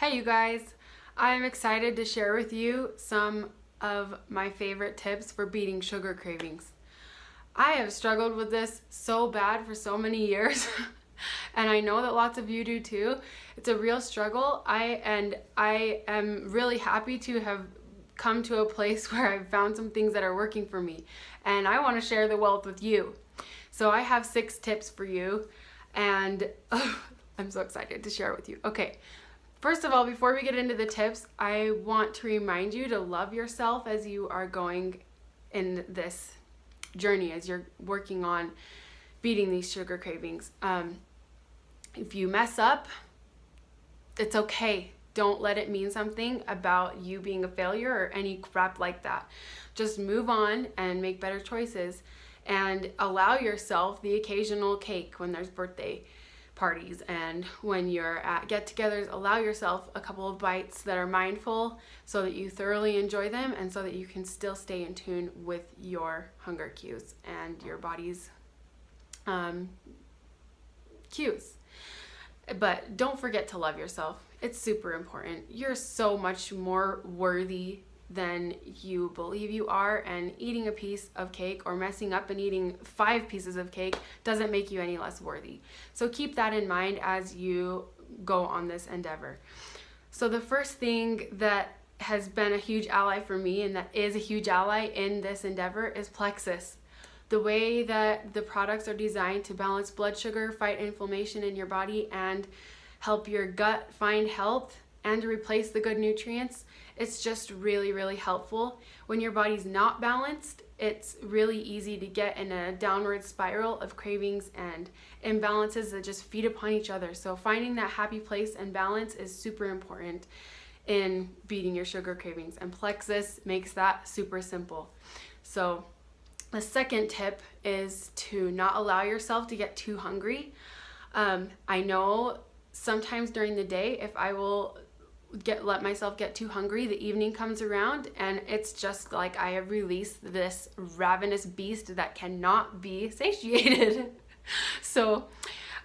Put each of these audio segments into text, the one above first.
Hey you guys, I'm excited to share with you some of my favorite tips for beating sugar cravings. I have struggled with this so bad for so many years and I know that lots of you do too. It's a real struggle. I am really happy to have come to a place where I've found some things that are working for me and I want to share the wealth with you. So I have 6 tips for you and I'm so excited to share it with you. Okay. First of all, before we get into the tips, I want to remind you to love yourself as you are going in this journey, as you're working on beating these sugar cravings. If you mess up, it's okay. Don't let it mean something about you being a failure or any crap like that. Just move on and make better choices and allow yourself the occasional cake when there's birthday parties and when you're at get-togethers. Allow yourself a couple of bites that are mindful so that you thoroughly enjoy them and so that you can still stay in tune with your hunger cues and your body's cues. But don't forget to love yourself. It's super important. You're so much more worthy than you believe you are, and eating a piece of cake or messing up and eating 5 pieces of cake doesn't make you any less worthy. So keep that in mind as you go on this endeavor. So the first thing that has been a huge ally for me and that is a huge ally in this endeavor is Plexus. The way that the products are designed to balance blood sugar, fight inflammation in your body, and help your gut find health and to replace the good nutrients, it's just really, really helpful. When your body's not balanced, it's really easy to get in a downward spiral of cravings and imbalances that just feed upon each other. So finding that happy place and balance is super important in beating your sugar cravings, and Plexus makes that super simple. So the second tip is to not allow yourself to get too hungry. I know sometimes during the day, if I will let myself get too hungry, the evening comes around and it's just like I have released this ravenous beast that cannot be satiated. So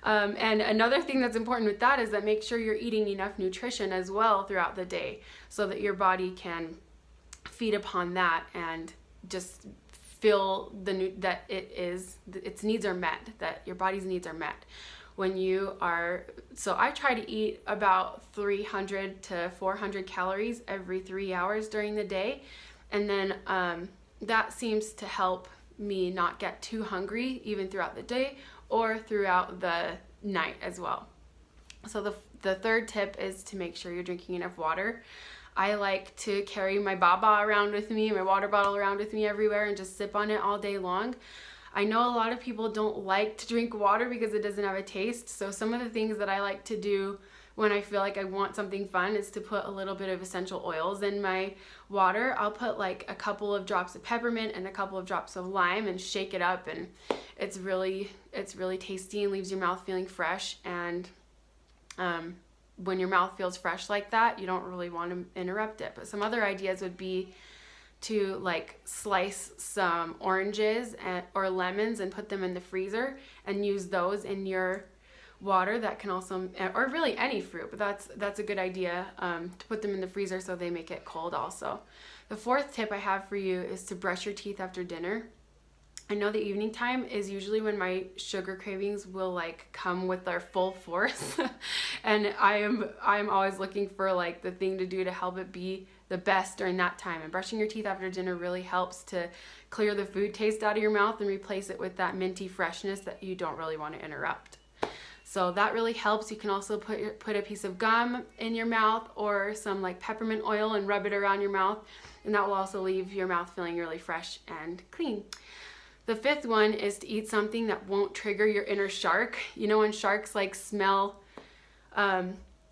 and another thing that's important with that is that make sure you're eating enough nutrition as well throughout the day so that your body can feed upon that and just feel that its needs are met, that your body's needs are met. When you are, so I try to eat about 300 to 400 calories every 3 hours during the day. And then that seems to help me not get too hungry even throughout the day or throughout the night as well. So the third tip is to make sure you're drinking enough water. I like to carry my baba around with me, my water bottle around with me everywhere and just sip on it all day long. I know a lot of people don't like to drink water because it doesn't have a taste. So some of the things that I like to do when I feel like I want something fun is to put a little bit of essential oils in my water. I'll put like a couple of drops of peppermint and a couple of drops of lime and shake it up, and it's really tasty and leaves your mouth feeling fresh. And when your mouth feels fresh like that, you don't really want to interrupt it. But some other ideas would be to like slice some oranges or lemons and put them in the freezer and use those in your water. That can also, or really any fruit, but that's a good idea to put them in the freezer so they make it cold also. The fourth tip I have for you is to brush your teeth after dinner. I know the evening time is usually when my sugar cravings will like come with their full force and I'm always looking for like the thing to do to help it be the best during that time. And brushing your teeth after dinner really helps to clear the food taste out of your mouth and replace it with that minty freshness that you don't really want to interrupt. So that really helps. You can also put a piece of gum in your mouth or some like peppermint oil and rub it around your mouth, and that will also leave your mouth feeling really fresh and clean. The fifth one is to eat something that won't trigger your inner shark. You know when sharks like smell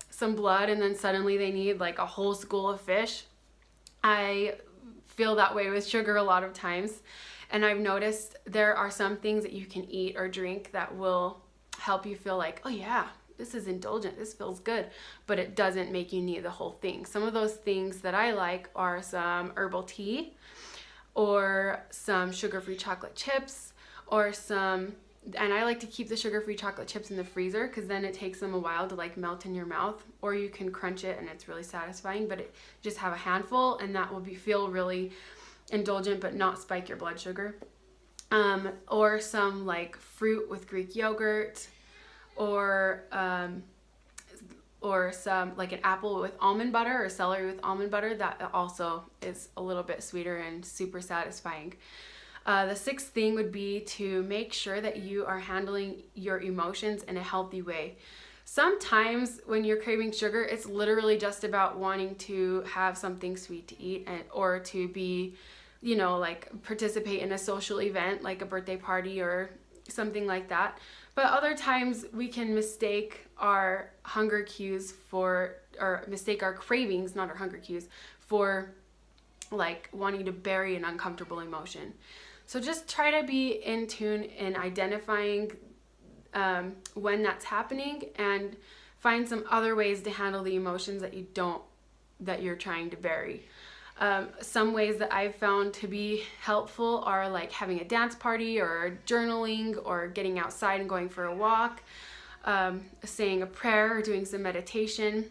some blood and then suddenly they need like a whole school of fish? I feel that way with sugar a lot of times. And I've noticed there are some things that you can eat or drink that will help you feel like, oh yeah, this is indulgent, this feels good, but it doesn't make you need the whole thing. Some of those things that I like are some herbal tea, or some sugar-free chocolate chips, or some And I like to keep the sugar-free chocolate chips in the freezer because then it takes them a while to like melt in your mouth, or you can crunch it and it's really satisfying, but just have a handful and that will feel really indulgent but not spike your blood sugar. Or some like fruit with Greek yogurt, or some like an apple with almond butter or celery with almond butter. That also is a little bit sweeter and super satisfying. The sixth thing would be to make sure that you are handling your emotions in a healthy way. Sometimes when you're craving sugar, it's literally just about wanting to have something sweet to eat, or to be, like participate in a social event like a birthday party or something like that. But other times we can mistake our hunger cues or mistake our cravings, not our hunger cues, for like wanting to bury an uncomfortable emotion. So just try to be in tune in identifying when that's happening, and find some other ways to handle the emotions that you're trying to bury. Some ways that I've found to be helpful are like having a dance party, or journaling, or getting outside and going for a walk, saying a prayer, or doing some meditation,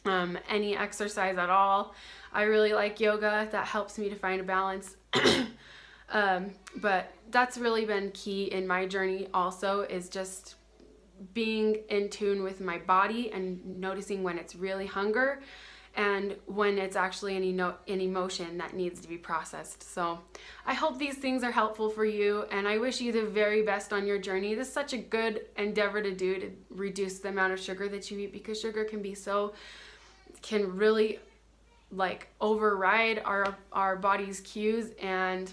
any exercise at all. I really like yoga. That helps me to find a balance. But that's really been key in my journey also, is just being in tune with my body and noticing when it's really hunger and when it's actually an emotion that needs to be processed. So I hope these things are helpful for you, and I wish you the very best on your journey. This is such a good endeavor to do, to reduce the amount of sugar that you eat, because sugar can really like override our body's cues, and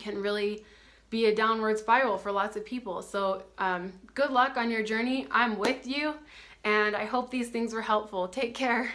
can really be a downward spiral for lots of people. So good luck on your journey. I'm with you, and I hope these things were helpful. Take care.